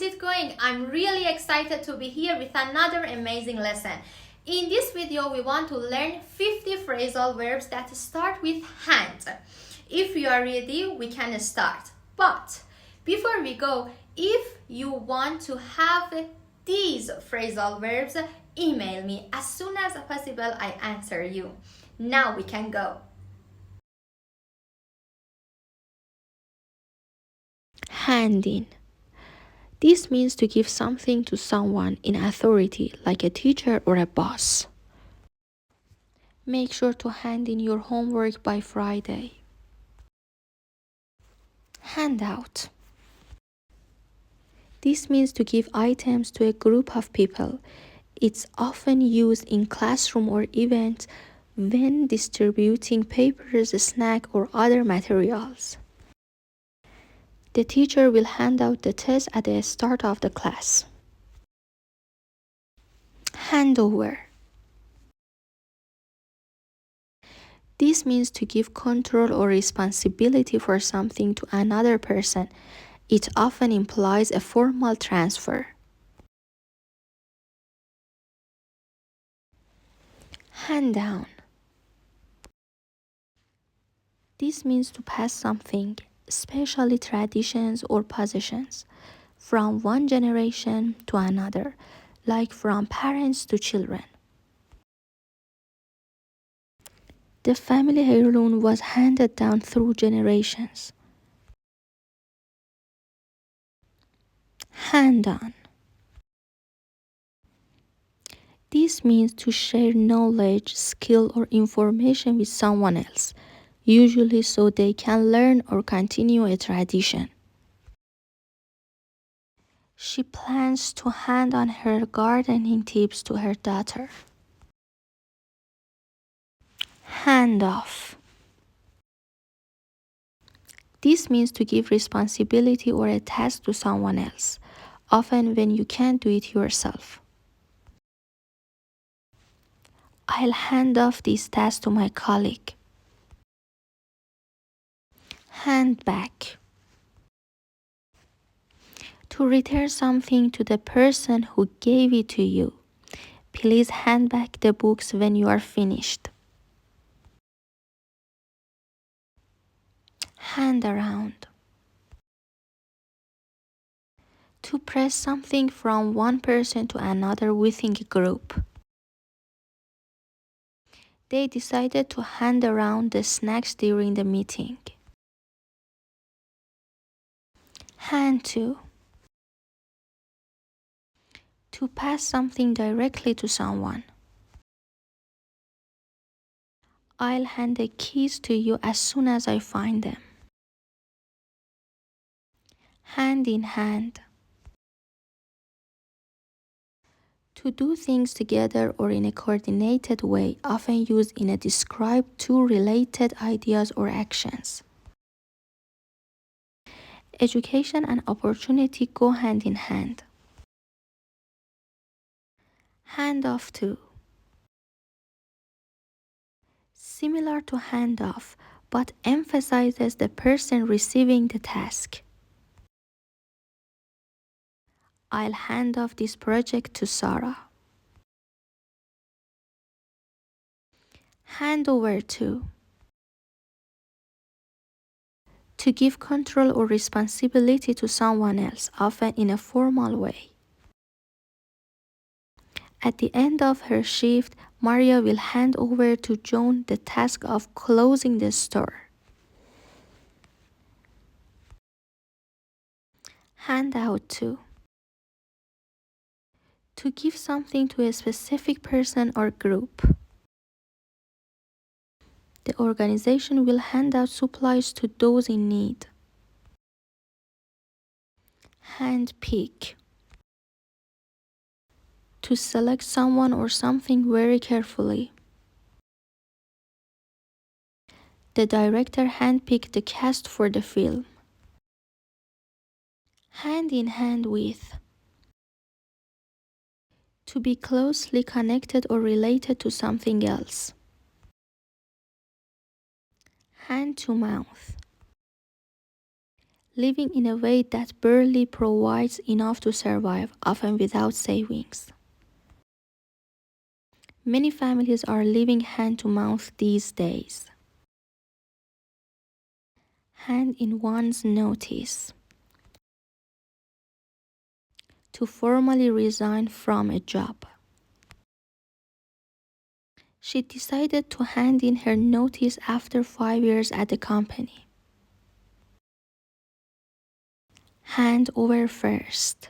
is it going? I'm really excited to be here with another amazing lesson. In this video, we want to learn 50 phrasal verbs that start with hand. If you are ready, we can start. But before we go, if you want to have these phrasal verbs, email me. As soon as possible, I answer you. Now we can go. Hand in. This means to give something to someone in authority, like a teacher or a boss. Make sure to hand in your homework by Friday. Hand out. This means to give items to a group of people. It's often used in classroom or events when distributing papers, snack, or other materials. The teacher will hand out the test at the start of the class. Handover. This means to give control or responsibility for something to another person. It often implies a formal transfer. Hand down. This means to pass something, especially traditions or possessions, from one generation to another, like from parents to children. The family heirloom was handed down through generations. Hand on. This means to share knowledge, skill, or information with someone else, usually so they can learn or continue a tradition. She plans to hand on her gardening tips to her daughter. Hand off. This means to give responsibility or a task to someone else, often when you can't do it yourself. I'll hand off this task to my colleague. Hand back. To return something to the person who gave it to you. Please hand back the books when you are finished. Hand around. To press something from one person to another within a group. They decided to hand around the snacks during the meeting. Hand to. To pass something directly to someone. I'll hand the keys to you as soon as I find them. Hand in hand. To do things together or in a coordinated way, often used in a describe two related ideas or actions. Education and opportunity go hand in hand. Hand off to. Similar to hand off, but emphasizes the person receiving the task. I'll hand off this project to Sarah. Hand over to. To give control or responsibility to someone else, often in a formal way. At the end of her shift, Maria will hand over to Joan the task of closing the store. Hand out to. To give something to a specific person or group. The organization will hand out supplies to those in need. Hand pick. To select someone or something very carefully. The director handpicked the cast for the film. Hand in hand with. To be closely connected or related to something else. Hand to mouth. living in a way that barely provides enough to survive, often without savings. Many families are living hand to mouth these days. Hand in one's notice. To formally resign from a job. She decided to hand in her notice after 5 years at the company. Hand over first.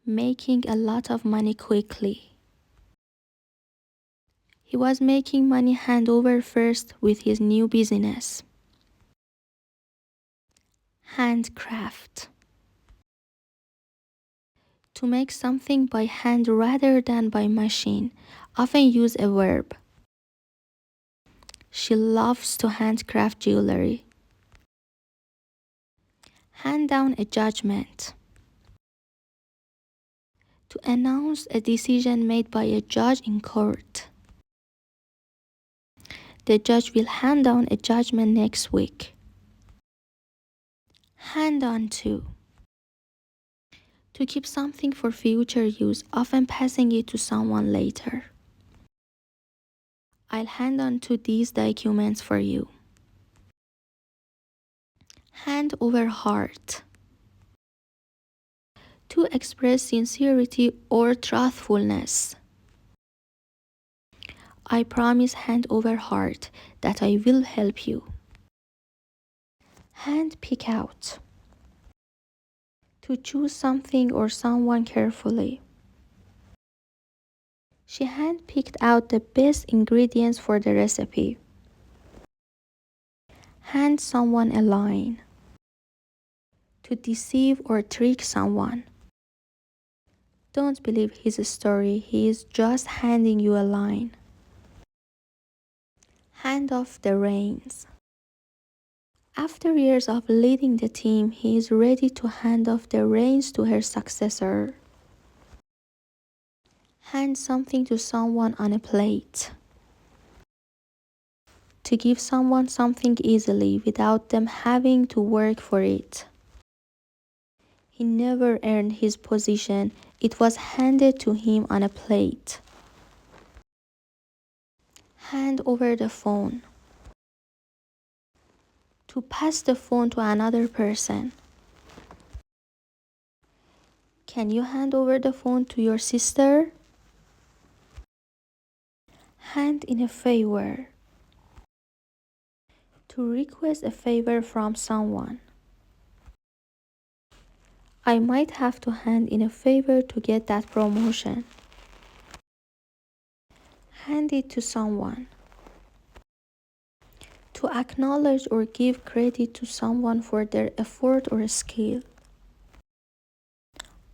Making a lot of money quickly. He was making money hand over first with his new business. Handcraft. To make something by hand rather than by machine, often use a verb. She loves to handcraft jewelry. Hand down a judgment. To announce a decision made by a judge in court. The judge will hand down a judgment next week. Hand on to. To keep something for future use, often passing it to someone later. I'll hand on to these documents for you. Hand over heart. To express sincerity or truthfulness. I promise hand over heart that I will help you. Hand pick out. To choose something or someone carefully. She hand picked out the best ingredients for the recipe. Hand someone a line. To deceive or trick someone. Don't believe his story, he is just handing you a line. Hand off the reins. After years of leading the team, he is ready to hand off the reins to her successor. Hand something to someone on a plate. To give someone something easily without them having to work for it. He never earned his position, it was handed to him on a plate. Hand over the phone. To pass the phone to another person. Can you hand over the phone to your sister? Hand in a favor. To request a favor from someone. I might have to hand in a favor to get that promotion. Hand it to someone. To acknowledge or give credit to someone for their effort or skill.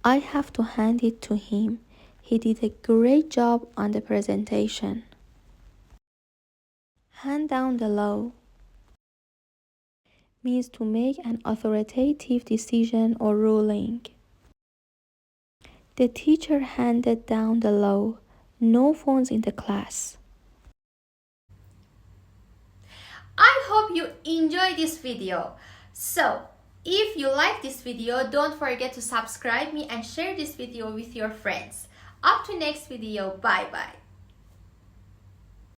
I have to hand it to him. He did a great job on the presentation. Hand down the law. Means to make an authoritative decision or ruling. The teacher handed down the law. No phones in the class. I hope you enjoyed this video. So, if you like this video, don't forget to subscribe me and share this video with your friends. Up to next video, bye bye.